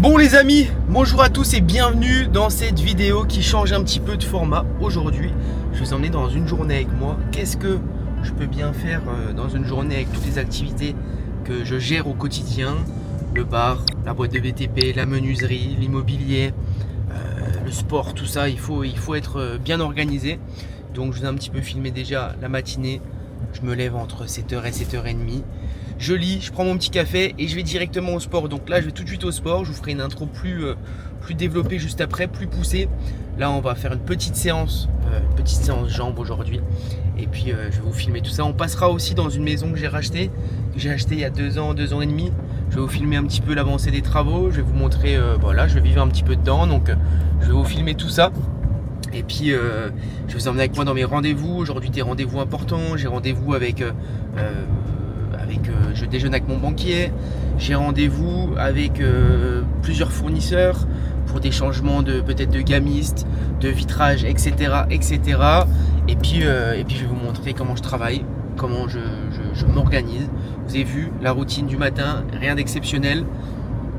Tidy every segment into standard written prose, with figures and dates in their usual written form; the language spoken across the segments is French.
Bon les amis, bonjour à tous et bienvenue dans cette vidéo qui change un petit peu de format. Aujourd'hui, je vais vous emmener dans une journée avec moi. Qu'est-ce que je peux bien faire dans une journée avec toutes les activités que je gère au quotidien? Le bar, la boîte de BTP, la menuiserie, l'immobilier, le sport, tout ça, il faut être bien organisé. Donc je vous ai un petit peu filmé déjà la matinée. Je me lève entre 7h et 7h30. Je lis, je prends mon petit café et je vais directement au sport. Donc là, je vais tout de suite au sport. Je vous ferai une intro plus développée juste après, plus poussée. Là, on va faire une petite séance jambes aujourd'hui. Et puis, je vais vous filmer tout ça. On passera aussi dans une maison que j'ai achetée il y a 2 ans et demi. Je vais vous filmer un petit peu l'avancée des travaux. Je vais vous montrer, voilà, je vais vivre un petit peu dedans. Donc, je vais vous filmer tout ça. Et puis, je vais vous emmener avec moi dans mes rendez-vous. Aujourd'hui, des rendez-vous importants. J'ai rendez-vous avec je déjeune avec mon banquier, j'ai rendez-vous avec plusieurs fournisseurs pour des changements peut-être de gamiste, de vitrage, etc. Et puis je vais vous montrer comment je travaille, comment je m'organise. Vous avez vu la routine du matin, rien d'exceptionnel.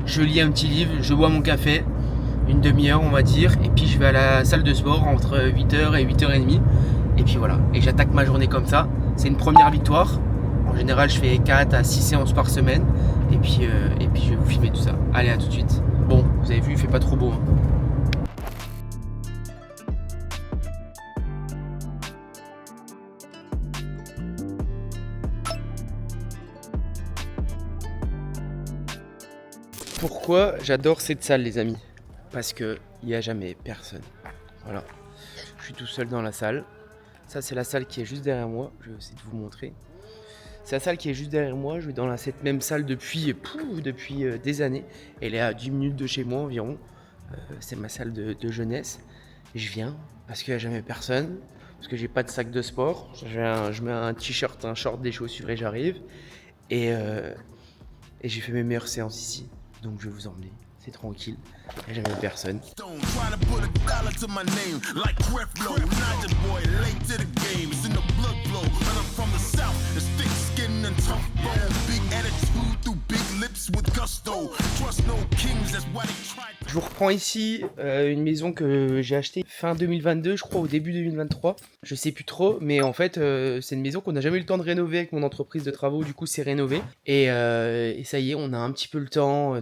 Je lis un petit livre, je bois mon café, une demi-heure on va dire, et puis je vais à la salle de sport entre 8h et 8h30. Et puis voilà, et j'attaque ma journée comme ça. C'est une première victoire. En général, je fais 4 à 6 séances par semaine. Et puis je vais vous filmer tout ça. Allez, à tout de suite. Bon, vous avez vu, il fait pas trop beau. Pourquoi j'adore cette salle, les amis? Parce qu'il n'y a jamais personne. Voilà. Je suis tout seul dans la salle. Ça, c'est la salle qui est juste derrière moi. Je vais essayer de vous montrer. C'est la salle qui est juste derrière moi. Je vais dans cette même salle depuis des années. Elle est à 10 minutes de chez moi environ. C'est ma salle de jeunesse. Je viens parce qu'il n'y a jamais personne. Parce que j'ai pas de sac de sport. Je mets un t-shirt, un short, des chaussures et j'arrive. Et j'ai fait mes meilleures séances ici. Donc je vais vous emmener. C'est tranquille. Il n'y a jamais personne. Je vous reprends ici une maison que j'ai achetée fin 2022, je crois, au début 2023. Je sais plus trop, mais en fait, c'est une maison qu'on n'a jamais eu le temps de rénover avec mon entreprise de travaux. Du coup, c'est rénové. Et ça y est, on a un petit peu le temps.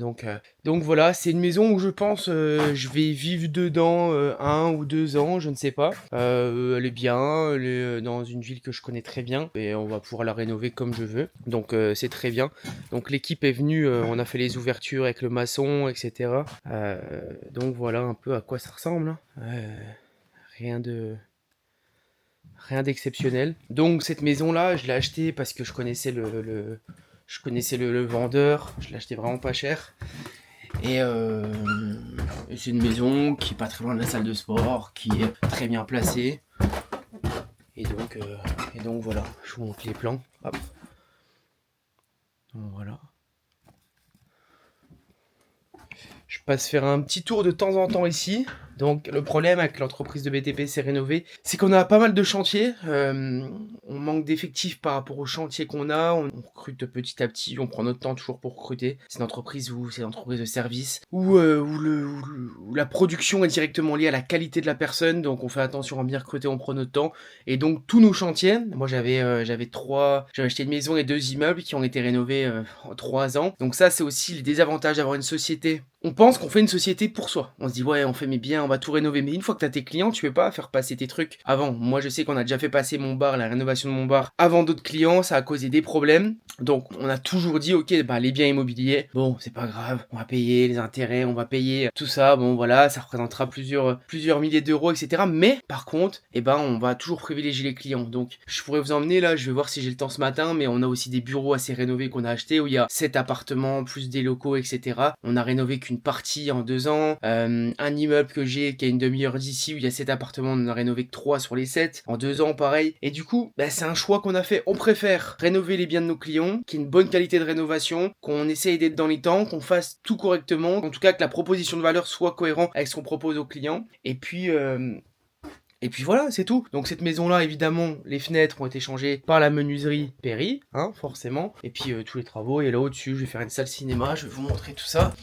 Donc voilà, c'est une maison où je pense je vais vivre dedans 1 ou 2 ans, je ne sais pas. Elle est bien, elle est dans une ville que je connais très bien. Et on va pouvoir la rénover comme je veux. Donc c'est très bien. Donc l'équipe est venue, on a fait les ouvertures avec le maçon, etc. Donc voilà un peu à quoi ça ressemble. Rien d'exceptionnel. Donc cette maison-là, je l'ai achetée parce que je connaissais le vendeur. Je l'ai acheté vraiment pas cher. Et c'est une maison qui est pas très loin de la salle de sport, qui est très bien placée. Et donc voilà, je vous montre les plans. Hop. Donc voilà. Je passe faire un petit tour de temps en temps ici. Donc le problème avec l'entreprise de BTP, c'est rénové, c'est qu'on a pas mal de chantiers. On manque d'effectifs par rapport aux chantiers qu'on a. On recrute petit à petit, on prend notre temps toujours pour recruter. C'est une entreprise de service où la production est directement liée à la qualité de la personne. Donc on fait attention à bien recruter, on prend notre temps. Et donc tous nos chantiers, moi j'avais acheté une maison et 2 immeubles qui ont été rénovés en 3 ans. Donc ça c'est aussi le désavantage d'avoir une société. On pense qu'on fait une société pour soi. On se dit ouais on fait mes biens, on va tout rénover. Mais une fois que tu as tes clients, tu peux pas faire passer tes trucs avant. Moi je sais qu'on a déjà fait passer mon bar, la rénovation de mon bar, avant d'autres clients. Ça a causé des problèmes. Donc on a toujours dit ok les biens immobiliers, bon c'est pas grave, on va payer les intérêts, on va payer tout ça. Bon voilà, ça représentera plusieurs milliers d'euros, etc. Mais par contre, on va toujours privilégier les clients. Donc je pourrais vous emmener là, je vais voir si j'ai le temps ce matin. Mais on a aussi des bureaux assez rénovés qu'on a achetés où il y a 7 appartements plus des locaux, etc. On a rénové qu'une partie en 2 ans. Un immeuble que j'ai qui a une demi-heure d'ici où il y a 7 appartements, on en a rénové que 3 sur les 7 en 2 ans pareil. Et du coup c'est un choix qu'on a fait. On préfère rénover les biens de nos clients, qu'il y ait une bonne qualité de rénovation, qu'on essaye d'être dans les temps, qu'on fasse tout correctement, en tout cas que la proposition de valeur soit cohérente avec ce qu'on propose aux clients. Et puis voilà, c'est tout. Donc cette maison-là, évidemment, les fenêtres ont été changées par la menuiserie Perry, forcément. Et puis tous les travaux. Et là au-dessus, je vais faire une salle cinéma. Je vais vous montrer tout ça.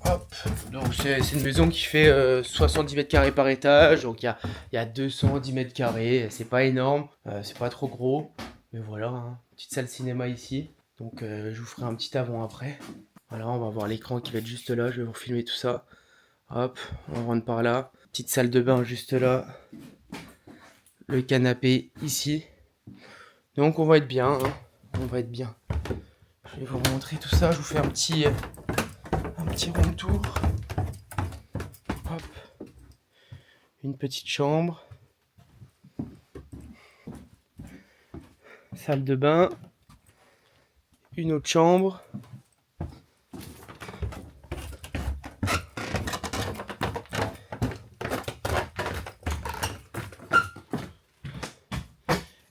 Hop. Donc c'est une maison qui fait 70 mètres carrés par étage, donc il y a 210 mètres carrés, c'est pas énorme, c'est pas trop gros, mais voilà, hein. Petite salle cinéma ici, donc je vous ferai un petit avant-après. Voilà, on va voir l'écran qui va être juste là, je vais vous filmer tout ça. Hop, on rentre par là, petite salle de bain juste là, le canapé ici, donc on va être bien, hein. On va être bien. Je vais vous montrer tout ça, je vous fais un petit room tour. Hop. Une petite chambre. Salle de bain. Une autre chambre.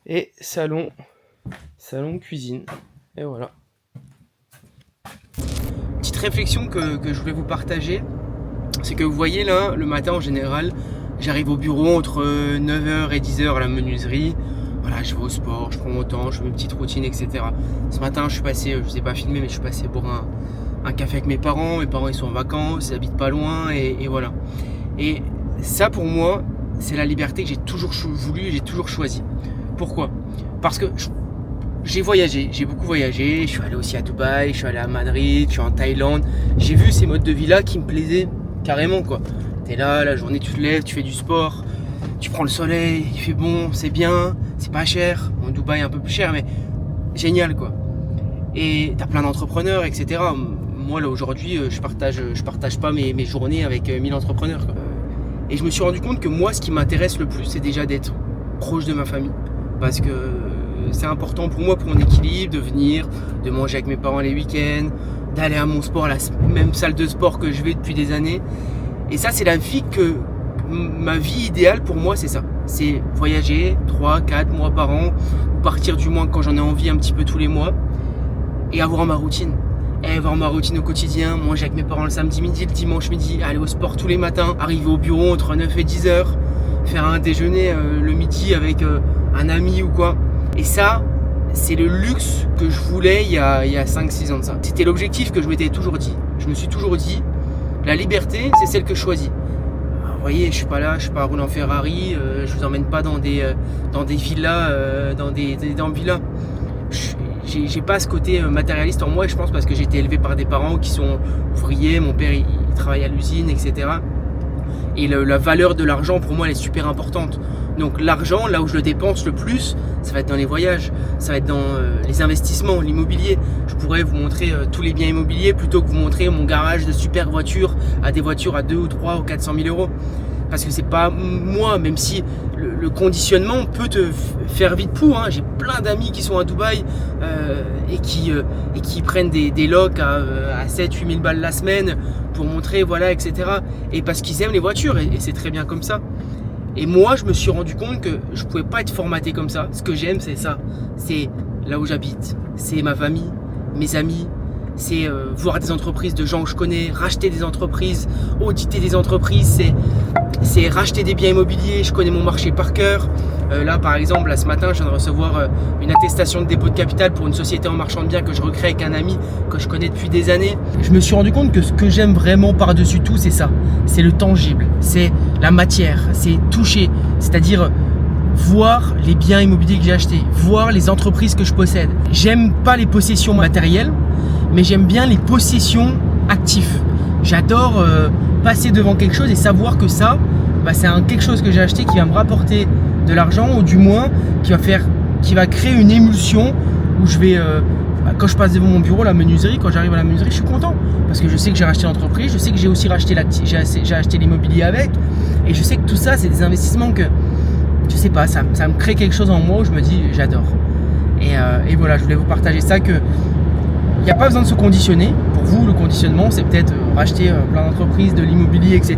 Et salon cuisine. Et voilà. Petite réflexion que je voulais vous partager, c'est que vous voyez là, le matin en général, j'arrive au bureau entre 9h et 10h à la menuiserie. Voilà, je vais au sport, je prends mon temps, je fais mes petites routines, etc. Ce matin, je suis passé, je ne vous ai pas filmé, mais je suis passé pour un café avec mes parents. Mes parents, ils sont en vacances, ils habitent pas loin, et voilà. Et ça, pour moi, c'est la liberté que j'ai toujours voulu, j'ai toujours choisi. Pourquoi ? Parce que j'ai voyagé, j'ai beaucoup voyagé, je suis allé aussi à Dubaï, je suis allé à Madrid, je suis en Thaïlande. J'ai vu ces modes de vie là qui me plaisaient carrément, quoi. T'es là, la journée tu te lèves, tu fais du sport, tu prends le soleil, il fait bon, c'est bien, c'est pas cher. Bon, Dubaï un peu plus cher, mais génial, quoi. Et t'as plein d'entrepreneurs, etc. Moi là aujourd'hui, je partage pas mes journées avec 1000 entrepreneurs, quoi. Et je me suis rendu compte que moi, ce qui m'intéresse le plus, c'est déjà d'être proche de ma famille. Parce que c'est important pour moi, pour mon équilibre, de venir, de manger avec mes parents les week-ends, d'aller à mon sport, la même salle de sport que je vais depuis des années. Et ça, c'est ma vie idéale pour moi, c'est ça. C'est voyager 3-4 mois par an, ou partir du moins quand j'en ai envie un petit peu tous les mois, et avoir ma routine. Et avoir ma routine au quotidien, manger avec mes parents le samedi midi, le dimanche midi, aller au sport tous les matins, arriver au bureau entre 9 et 10 heures, faire un déjeuner le midi avec un ami ou quoi. Et ça, c'est le luxe que je voulais il y a 5-6 ans de ça. C'était l'objectif que je m'étais toujours dit. Je me suis toujours dit, la liberté, c'est celle que je choisis. Alors, vous voyez, je suis pas là, je suis pas rouler en Ferrari, je vous emmène pas dans des villas, dans villas. J'ai pas ce côté matérialiste en moi, je pense, parce que j'ai été élevé par des parents qui sont ouvriers, mon père il travaille à l'usine, etc. Et la valeur de l'argent, pour moi, elle est super importante. Donc l'argent, là où je le dépense le plus, ça va être dans les voyages, ça va être dans les investissements, l'immobilier. Je pourrais vous montrer tous les biens immobiliers plutôt que vous montrer mon garage de super voitures à des voitures à 2 ou 3 ou 400 000 euros. Parce que c'est pas moi, même si le conditionnement peut te faire vite pour. Hein. J'ai plein d'amis qui sont à Dubaï et qui prennent des locs à 7-8 000 balles la semaine pour montrer, voilà, etc. Et parce qu'ils aiment les voitures, et c'est très bien comme ça. Et moi, je me suis rendu compte que je pouvais pas être formaté comme ça. Ce que j'aime, c'est ça. C'est là où j'habite, c'est ma famille, mes amis. C'est voir des entreprises de gens que je connais, racheter des entreprises, auditer des entreprises, c'est racheter des biens immobiliers. Je connais mon marché par cœur. Là, par exemple, là, ce matin, je viens de recevoir une attestation de dépôt de capital pour une société en marchand de biens que je recrée avec un ami que je connais depuis des années. Je me suis rendu compte que ce que j'aime vraiment par-dessus tout, c'est ça. C'est le tangible, c'est la matière, c'est toucher, c'est-à-dire voir les biens immobiliers que j'ai achetés, voir les entreprises que je possède. J'aime pas les possessions matérielles, mais j'aime bien les possessions actives. J'adore passer devant quelque chose et savoir que ça, c'est quelque chose que j'ai acheté qui va me rapporter de l'argent, ou du moins qui va créer une émulsion où je vais, quand je passe devant mon bureau, la menuiserie, quand j'arrive à la menuiserie, je suis content parce que je sais que j'ai racheté l'entreprise, je sais que j'ai aussi racheté j'ai acheté l'immobilier avec, et je sais que tout ça, c'est des investissements que je sais pas, ça me crée quelque chose en moi où je me dis j'adore. Et voilà, je voulais vous partager ça, que il n'y a pas besoin de se conditionner. Pour vous, le conditionnement, c'est peut-être racheter plein d'entreprises, de l'immobilier, etc.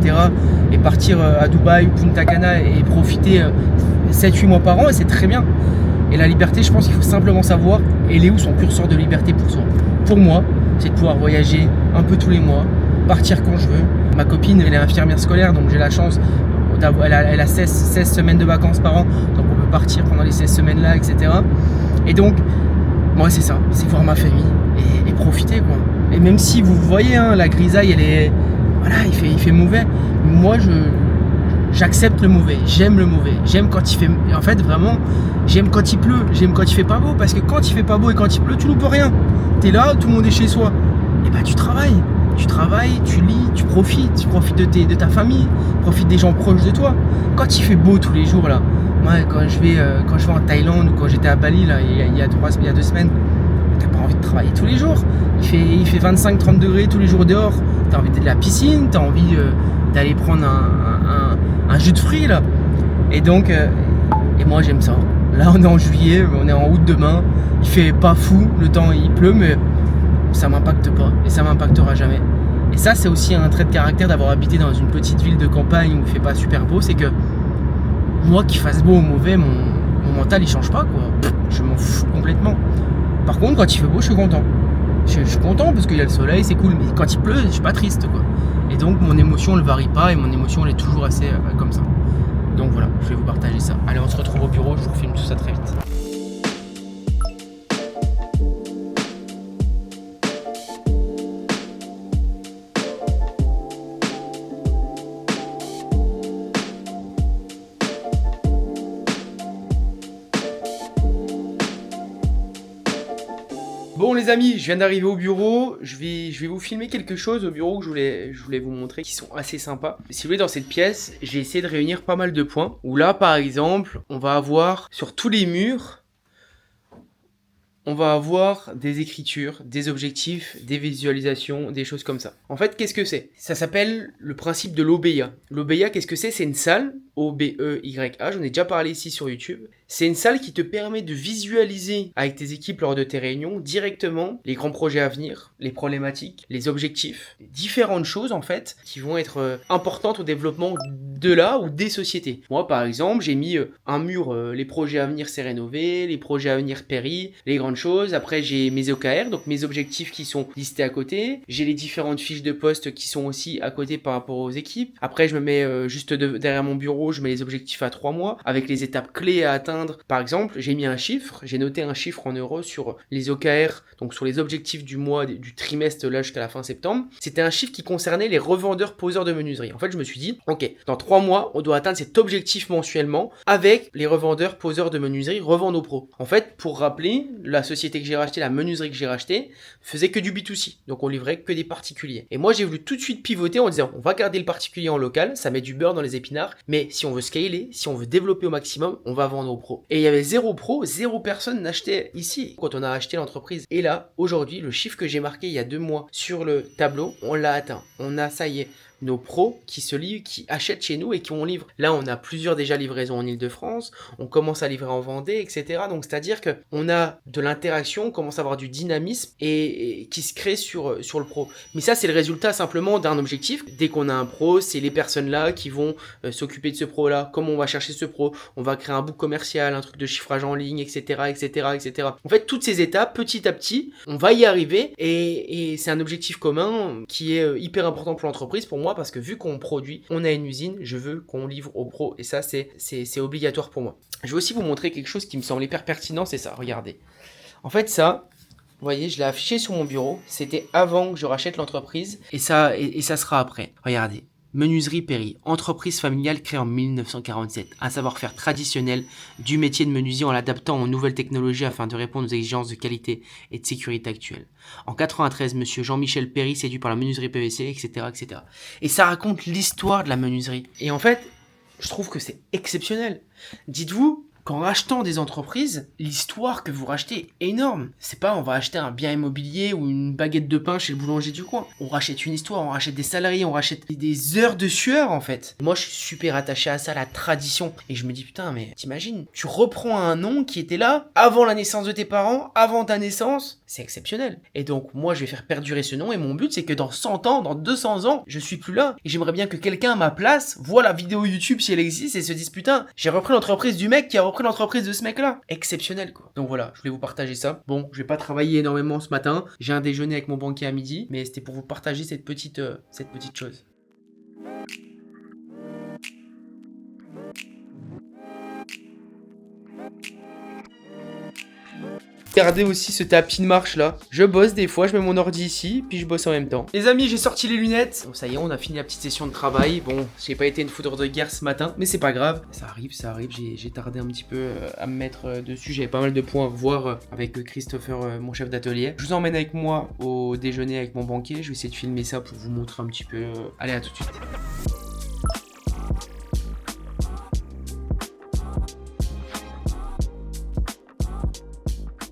et partir à Dubaï ou Punta Cana et profiter 7-8 mois par an, et c'est très bien. Et la liberté, je pense qu'il faut simplement savoir, elle est où son curseur de liberté pour soi. Pour moi, c'est de pouvoir voyager un peu tous les mois, partir quand je veux. Ma copine, elle est infirmière scolaire, donc j'ai la chance, elle a 16 semaines de vacances par an, donc on peut partir pendant les 16 semaines là, etc. Et donc, moi c'est ça, c'est voir ma famille et profiter, quoi. Et même si vous voyez, hein, la grisaille, elle est voilà, il fait mauvais. Moi, j'accepte le mauvais, j'aime le mauvais, j'aime quand il fait, en fait vraiment, j'aime quand il pleut, j'aime quand il fait pas beau, parce que quand il fait pas beau et quand il pleut, tu loupes rien. T'es là, tout le monde est chez soi, et bah tu travailles, tu lis, tu profites de ta famille, profites des gens proches de toi. Quand il fait beau tous les jours là, moi quand je vais en Thaïlande ou quand j'étais à Bali là, il y a 2 semaines, t'as pas envie de travailler tous les jours. Il fait 25-30 degrés tous les jours dehors. T'as envie de la piscine, t'as envie d'aller prendre un jus de fruits là. Et donc, et moi j'aime ça. Là on est en juillet, on est en août demain. Il fait pas fou, le temps il pleut, mais ça m'impacte pas et ça m'impactera jamais. Et ça c'est aussi un trait de caractère d'avoir habité dans une petite ville de campagne où il fait pas super beau, c'est que moi qu'il fasse beau ou mauvais, mon mental il change pas quoi. Je m'en fous complètement. Par contre quand il fait beau je suis content. Je suis content parce qu'il y a le soleil, c'est cool, mais quand il pleut, je suis pas triste quoi. Et donc mon émotion ne varie pas et mon émotion elle est toujours assez comme ça. Donc voilà, je vais vous partager ça. Allez, on se retrouve au bureau, je vous filme tout ça très vite. Bon les amis, je viens d'arriver au bureau, je vais vous filmer quelque chose au bureau que je voulais vous montrer qui sont assez sympas. Si vous voulez, dans cette pièce, j'ai essayé de réunir pas mal de points, où là par exemple, on va avoir sur tous les murs, on va avoir des écritures, des objectifs, des visualisations, des choses comme ça. En fait, qu'est-ce que c'est? Ça s'appelle le principe de l'OBEA. L'OBEA, qu'est-ce que c'est? C'est une salle, O-B-E-Y-A, j'en ai déjà parlé ici sur YouTube. C'est une salle qui te permet de visualiser avec tes équipes lors de tes réunions directement les grands projets à venir, les problématiques, les objectifs, différentes choses en fait qui vont être importantes au développement de là ou des sociétés. Moi par exemple, j'ai mis un mur, les projets à venir c'est rénové, les projets à venir péri, les grandes choses. Après j'ai mes OKR, donc mes objectifs qui sont listés à côté. J'ai les différentes fiches de poste qui sont aussi à côté par rapport aux équipes. Après je me mets juste derrière mon bureau, je mets les objectifs à 3 mois avec les étapes clés à atteindre. Par exemple, j'ai mis un chiffre, j'ai noté un chiffre en euros sur les OKR, donc sur les objectifs du mois, du trimestre là jusqu'à la fin septembre. C'était un chiffre qui concernait les revendeurs poseurs de menuiserie. En fait, je me suis dit, ok, dans 3 mois, on doit atteindre cet objectif mensuellement avec les revendeurs poseurs de menuiserie revendent aux pros. En fait, pour rappeler, la société que j'ai rachetée, la menuiserie que j'ai rachetée, faisait que du B2C, donc on livrait que des particuliers. Et moi, j'ai voulu tout de suite pivoter en disant, on va garder le particulier en local, ça met du beurre dans les épinards, mais si on veut scaler, si on veut développer au maximum, on va vendre aux pros. Et il y avait 0 pro, 0 personne n'achetait ici quand on a acheté l'entreprise. Et là, aujourd'hui, le chiffre que j'ai marqué il y a 2 mois sur le tableau, on l'a atteint. On a, ça y est, nos pros qui se livrent, qui achètent chez nous et qui on livre. Là, on a plusieurs déjà livraisons en Ile-de-France, on commence à livrer en Vendée, etc. Donc, c'est-à-dire qu'on a de l'interaction, on commence à avoir du dynamisme et qui se crée sur le pro. Mais ça, c'est le résultat simplement d'un objectif. Dès qu'on a un pro, c'est les personnes là qui vont s'occuper de ce pro-là. Comment on va chercher ce pro? On va créer un book commercial, un truc de chiffrage en ligne, etc., etc., etc. En fait, toutes ces étapes, petit à petit, on va y arriver et c'est un objectif commun qui est hyper important pour l'entreprise, pour moi, parce que vu qu'on produit, on a une usine, je veux qu'on livre aux pros et ça, c'est obligatoire pour moi. Je vais aussi vous montrer quelque chose qui me semble hyper pertinent, c'est ça, regardez. En fait, ça, vous voyez, je l'ai affiché sur mon bureau, c'était avant que je rachète l'entreprise et ça sera après. Regardez. Menuiserie Péri, entreprise familiale créée en 1947, un savoir-faire traditionnel du métier de menuisier en l'adaptant aux nouvelles technologies afin de répondre aux exigences de qualité et de sécurité actuelles. En 93, monsieur Jean-Michel Péri séduit par la menuiserie PVC, etc., etc. Et ça raconte l'histoire de la menuiserie. Et en fait, je trouve que c'est exceptionnel. Dites-vous qu'en rachetant des entreprises, l'histoire que vous rachetez est énorme. C'est pas on va acheter un bien immobilier ou une baguette de pain chez le boulanger du coin. On rachète une histoire, on rachète des salariés, on rachète des heures de sueur en fait. Moi je suis super attaché à ça, la tradition. Et je me dis putain mais t'imagines, tu reprends un nom qui était là avant la naissance de tes parents, avant ta naissance. C'est exceptionnel. Et donc moi je vais faire perdurer ce nom et mon but c'est que dans 100 ans, dans 200 ans, je suis plus là. Et j'aimerais bien que quelqu'un à ma place voit la vidéo YouTube si elle existe et se dise putain, j'ai repris l'entreprise du mec qui a repris l'entreprise de ce mec là. Exceptionnel quoi. Donc voilà, je voulais vous partager ça. Bon, je vais pas travailler énormément ce matin. J'ai un déjeuner avec mon banquier à midi, mais c'était pour vous partager cette petite chose. Regardez aussi ce tapis de marche là. Je bosse des fois, je mets mon ordi ici, puis je bosse en même temps. Les amis, j'ai sorti les lunettes. Bon, ça y est, on a fini la petite session de travail. Bon, j'ai pas été une foudre de guerre ce matin, mais c'est pas grave. Ça arrive. J'ai tardé un petit peu à me mettre dessus. J'avais pas mal de points à voir avec Christopher, mon chef d'atelier. Je vous emmène avec moi au déjeuner avec mon banquier. Je vais essayer de filmer ça pour vous montrer un petit peu. Allez, à tout de suite.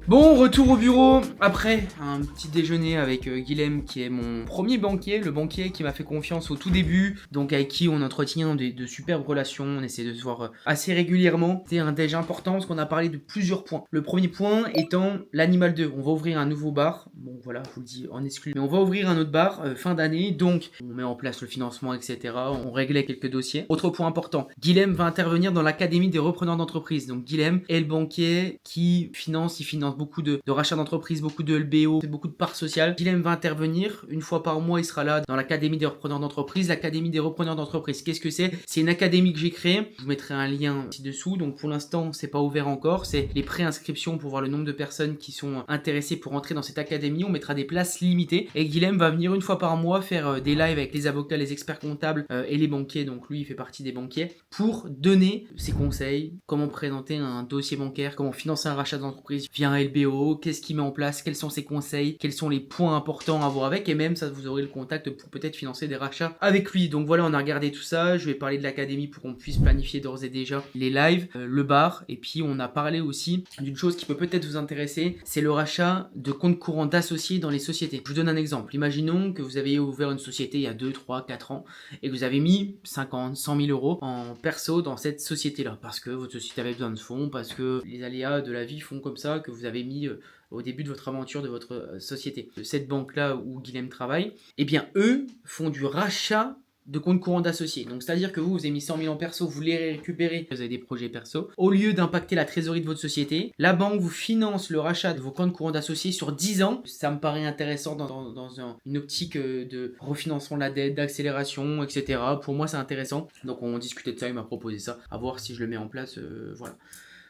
Bon, retour au bureau après un petit déjeuner avec Guilhem qui est mon premier banquier, le banquier qui m'a fait confiance au tout début, donc avec qui on entretient de superbes relations, on essaie de se voir assez régulièrement. C'est un déj important parce qu'on a parlé de plusieurs points. Le premier point étant l'Animal 2, on va ouvrir un nouveau bar, bon voilà, je vous le dis en exclu, mais on va ouvrir un autre bar fin d'année, donc on met en place le financement, etc. On réglait quelques dossiers. Autre point important, Guilhem va intervenir dans l'académie des repreneurs d'entreprise, donc Guilhem est le banquier qui finance beaucoup de rachats d'entreprises, beaucoup de LBO, beaucoup de parts sociales. Guilhem va intervenir, une fois par mois il sera là dans l'académie des repreneurs d'entreprise. L'académie des repreneurs d'entreprise, qu'est-ce que c'est? C'est une académie que j'ai créée, je vous mettrai un lien ci-dessous, donc pour l'instant c'est pas ouvert encore, c'est les préinscriptions pour voir le nombre de personnes qui sont intéressées pour entrer dans cette académie. On mettra des places limitées et Guilhem va venir une fois par mois faire des lives avec les avocats, les experts comptables et les banquiers, donc lui il fait partie des banquiers, pour donner ses conseils, comment présenter un dossier bancaire, comment financer un rachat d'entreprise via un LBO, qu'est-ce qu'il met en place, quels sont ses conseils, quels sont les points importants à voir avec, et même ça vous aurez le contact pour peut-être financer des rachats avec lui. Donc voilà, on a regardé tout ça, je vais parler de l'académie pour qu'on puisse planifier d'ores et déjà les lives, le bar, et puis on a parlé aussi d'une chose qui peut peut-être vous intéresser, c'est le rachat de comptes courants d'associés dans les sociétés. Je vous donne un exemple, imaginons que vous avez ouvert une société il y a 2, 3, 4 ans et que vous avez mis 50, 100 000 euros en perso dans cette société-là, parce que votre société avait besoin de fonds, parce que les aléas de la vie font comme ça, que vous avez mis au début de votre aventure de votre société. Cette banque-là où Guilhem travaille, eh bien eux font du rachat de compte courant d'associés. Donc c'est-à-dire que vous avez mis 100 000 en perso, vous les récupérez, vous avez des projets perso. Au lieu d'impacter la trésorerie de votre société, la banque vous finance le rachat de vos comptes courants d'associés sur 10 ans. Ça me paraît intéressant dans une optique de refinancement de la dette, d'accélération, etc. Pour moi c'est intéressant. Donc on discutait de ça, il m'a proposé ça. À voir si je le mets en place, voilà.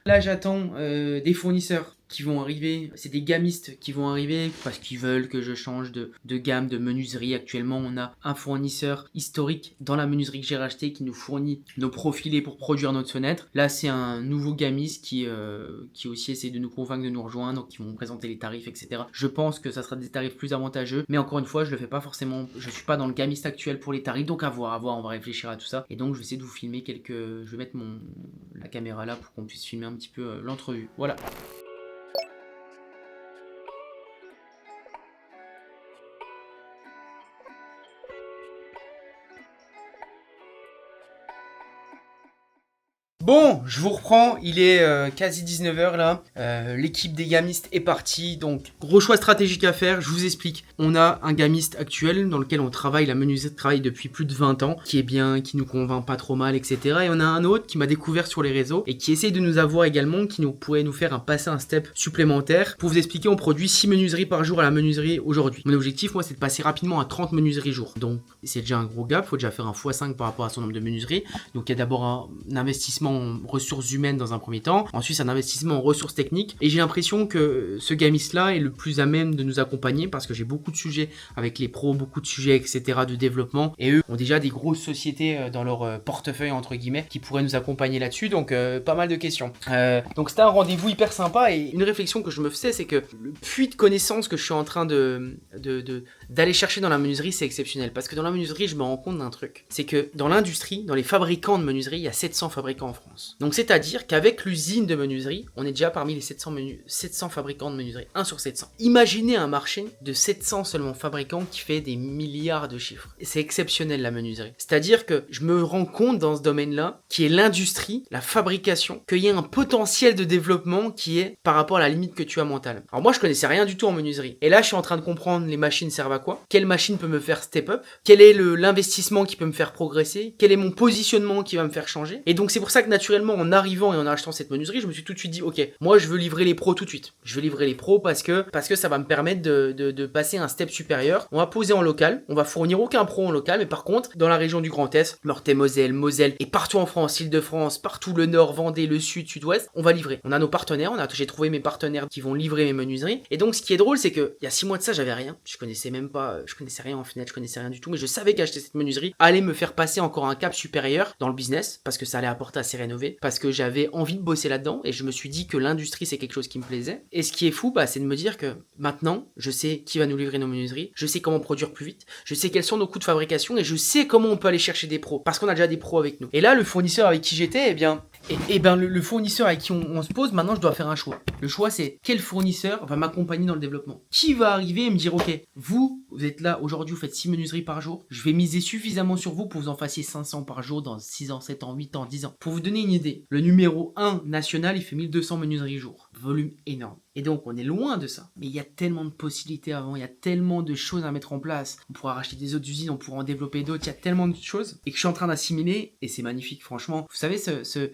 Là j'attends des fournisseurs qui vont arriver, c'est des gamistes qui vont arriver parce qu'ils veulent que je change de gamme de menuiserie. Actuellement on a un fournisseur historique dans la menuiserie que j'ai racheté qui nous fournit nos profilés pour produire notre fenêtre. Là c'est un nouveau gamiste qui aussi essaie de nous convaincre de nous rejoindre, donc ils vont présenter les tarifs, etc. Je pense que ça sera des tarifs plus avantageux, mais encore une fois je le fais pas forcément, je suis pas dans le gamiste actuel pour les tarifs, donc à voir, on va réfléchir à tout ça. Et donc je vais essayer de vous filmer je vais mettre la caméra là pour qu'on puisse filmer un petit peu l'entrevue. Voilà. Bon, je vous reprends, il est quasi 19h là, l'équipe des gamistes est partie, donc gros choix stratégique à faire, je vous explique. On a un gamiste actuel dans lequel on travaille, la menuiserie travaille depuis plus de 20 ans, qui est bien, qui nous convainc pas trop mal, etc. Et on a un autre qui m'a découvert sur les réseaux et qui essaye de nous avoir également, qui pourrait nous faire passer un step supplémentaire. Pour vous expliquer, on produit 6 menuiseries par jour à la menuiserie aujourd'hui. Mon objectif, moi, c'est de passer rapidement à 30 menuiseries jour. Donc c'est déjà un gros gap, il faut déjà faire un x5 par rapport à son nombre de menuiseries. Donc il y a d'abord un investissement en ressources humaines dans un premier temps, ensuite un investissement en ressources techniques, et j'ai l'impression que ce gamiste là est le plus à même de nous accompagner parce que j'ai beaucoup de sujets avec les pros, beaucoup de sujets etc de développement, et eux ont déjà des grosses sociétés dans leur portefeuille entre guillemets qui pourraient nous accompagner là-dessus, donc pas mal de questions. Donc c'était un rendez-vous hyper sympa, et une réflexion que je me faisais, c'est que le puits de connaissances que je suis en train d'aller chercher dans la menuiserie, c'est exceptionnel, parce que dans la menuiserie je me rends compte d'un truc, c'est que dans l'industrie, dans les fabricants de menuiserie, il y a 700 fabricants en France. Donc c'est-à-dire qu'avec l'usine de menuiserie, on est déjà parmi les 700 fabricants de menuiserie, 1 sur 700. Imaginez un marché de 700 seulement fabricants qui fait des milliards de chiffres. Et c'est exceptionnel la menuiserie. C'est-à-dire que je me rends compte dans ce domaine-là, qui est l'industrie, la fabrication, qu'il y a un potentiel de développement qui est par rapport à la limite que tu as mentale. Alors moi je connaissais rien du tout en menuiserie. Et là je suis en train de comprendre les machines servent à quoi, quelle machine peut me faire step up, quel est l'investissement qui peut me faire progresser, quel est mon positionnement qui va me faire changer. Et donc c'est pour ça que naturellement en arrivant et en achetant cette menuiserie, je me suis tout de suite dit ok, moi je veux livrer les pros tout de suite. Je veux livrer les pros parce que ça va me permettre de passer un step supérieur. On va poser en local, on va fournir aucun pro en local, mais par contre dans la région du Grand Est, Meurthe-et-Moselle, Moselle et partout en France, Île-de-France, partout le Nord, Vendée, le Sud, Sud-Ouest, on va livrer. On a nos partenaires, j'ai trouvé mes partenaires qui vont livrer mes menuiseries. Et donc ce qui est drôle, c'est que il y a 6 mois de ça, j'avais rien. Je connaissais rien en finale, je connaissais rien du tout, mais je savais qu'acheter cette menuiserie allait me faire passer encore un cap supérieur dans le business parce que ça allait apporter à Rénover, parce que j'avais envie de bosser là-dedans et je me suis dit que l'industrie c'est quelque chose qui me plaisait. Et ce qui est fou, c'est de me dire que maintenant, je sais qui va nous livrer nos menuiseries, je sais comment produire plus vite, je sais quels sont nos coûts de fabrication et je sais comment on peut aller chercher des pros parce qu'on a déjà des pros avec nous. Et là, le fournisseur avec qui j'étais, le fournisseur avec qui on se pose, maintenant je dois faire un choix. Le choix c'est quel fournisseur va m'accompagner dans le développement. Qui va arriver et me dire ok, vous êtes là aujourd'hui, vous faites 6 menuiseries par jour, je vais miser suffisamment sur vous pour vous en fassiez 500 par jour dans 6 ans, 7 ans, 8 ans, 10 ans. Pour vous donner une idée, le numéro 1 national, il fait 1200 menuiseries jour. Volume énorme. Et donc on est loin de ça. Mais il y a tellement de possibilités avant, il y a tellement de choses à mettre en place. On pourra racheter des autres usines, on pourra en développer d'autres, il y a tellement de choses. Et que je suis en train d'assimiler, et c'est magnifique franchement. Vous savez,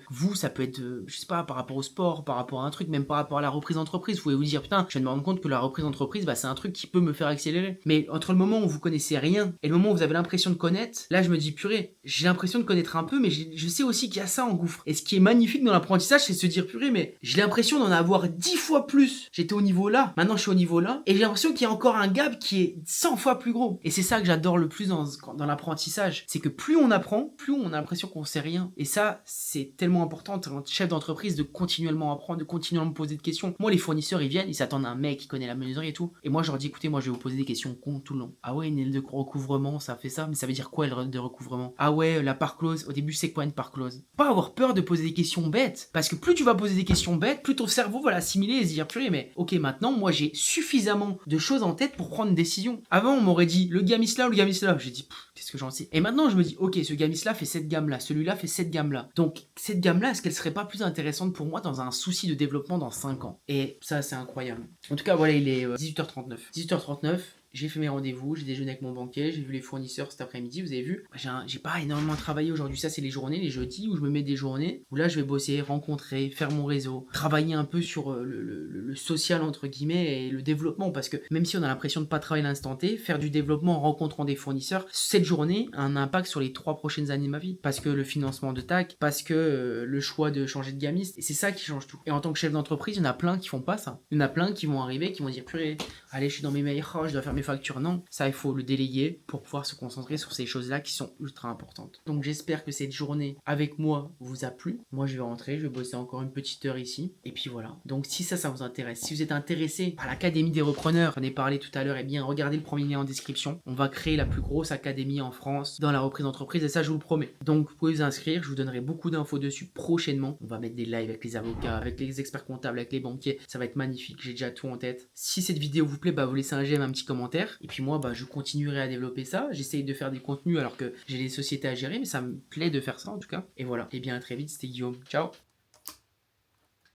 vous, ça peut être, je sais pas, par rapport au sport, par rapport à un truc, même par rapport à la reprise d'entreprise. Vous pouvez vous dire, putain, je viens de me rendre compte que la reprise d'entreprise, c'est un truc qui peut me faire accélérer. Mais entre le moment où vous connaissez rien et le moment où vous avez l'impression de connaître, là je me dis, purée, j'ai l'impression de connaître un peu, mais je sais aussi qu'il y a ça en gouffre. Et ce qui est magnifique dans l'apprentissage, c'est de se dire, purée, mais j'ai l'impression d'en avoir 10 fois plus. J'étais au niveau là, maintenant je suis au niveau là, et j'ai l'impression qu'il y a encore un gap qui est 100 fois plus gros. Et c'est ça que j'adore le plus dans l'apprentissage, c'est que plus on apprend, plus on a l'impression qu'on sait rien. Et ça, c'est tellement important, en tant que chef d'entreprise, de continuellement apprendre, de continuellement poser des questions. Moi, les fournisseurs, ils viennent, ils s'attendent à un mec qui connaît la menuiserie et tout. Et moi, je leur dis, écoutez, moi, je vais vous poser des questions con tout le long. Ah ouais, une aile de recouvrement, ça fait ça, mais ça veut dire quoi, l'aile de recouvrement? Ah ouais, la part close, au début, c'est quoi une part close? Pas avoir peur de poser des questions bêtes, parce que plus tu vas poser des questions bêtes, plus ton cerveau va l'assimiler et se dire, purée, mais ok, maintenant, moi, j'ai suffisamment de choses en tête pour prendre une décision. Avant, on m'aurait dit, le gamis là ou le gamis là? J'ai dit, qu'est-ce que j'en sais? Et maintenant, je me dis, ok, ce gamis là fait cette gamme-là, celui-là fait cette gamme-là. Donc, cette gamme-là, est-ce qu'elle serait pas plus intéressante pour moi dans un souci de développement dans 5 ans? Et ça, c'est incroyable. En tout cas, voilà, il est 18h39. 18h39. J'ai fait mes rendez-vous, j'ai déjeuné avec mon banquier, j'ai vu les fournisseurs cet après-midi, vous avez vu. J'ai pas énormément travaillé aujourd'hui, ça c'est les journées, les jeudis où je me mets des journées où là je vais bosser, rencontrer, faire mon réseut, travailler un peu sur le social entre guillemets et le développement, parce que même si on a l'impression de pas travailler à l'instant T, faire du développement en rencontrant des fournisseurs, cette journée a un impact sur les 3 prochaines années de ma vie, parce que le financement de TAC, parce que le choix de changer de gamiste, et c'est ça qui change tout. Et en tant que chef d'entreprise, il y en a plein qui font pas ça. Il y en a plein qui vont arriver, qui vont dire purée, allez je suis dans mes mails, je dois faire mes factures. Non, ça il faut le déléguer pour pouvoir se concentrer sur ces choses-là qui sont ultra importantes. Donc j'espère que cette journée avec moi vous a plu. Moi je vais rentrer, je vais bosser encore une petite heure ici. Et puis voilà. Donc si ça vous intéresse, si vous êtes intéressé par l'Académie des repreneurs, j'en ai parlé tout à l'heure, eh bien regardez le premier lien en description. On va créer la plus grosse académie en France dans la reprise d'entreprise et ça je vous le promets. Donc vous pouvez vous inscrire, je vous donnerai beaucoup d'infos dessus prochainement. On va mettre des lives avec les avocats, avec les experts comptables, avec les banquiers. Ça va être magnifique, j'ai déjà tout en tête. Si cette vidéo vous plaît, vous laissez un j'aime, un petit commentaire. Et puis moi, je continuerai à développer ça. J'essaye de faire des contenus alors que j'ai des sociétés à gérer, mais ça me plaît de faire ça en tout cas. Et voilà. Et bien à très vite, c'était Guillaume. Ciao!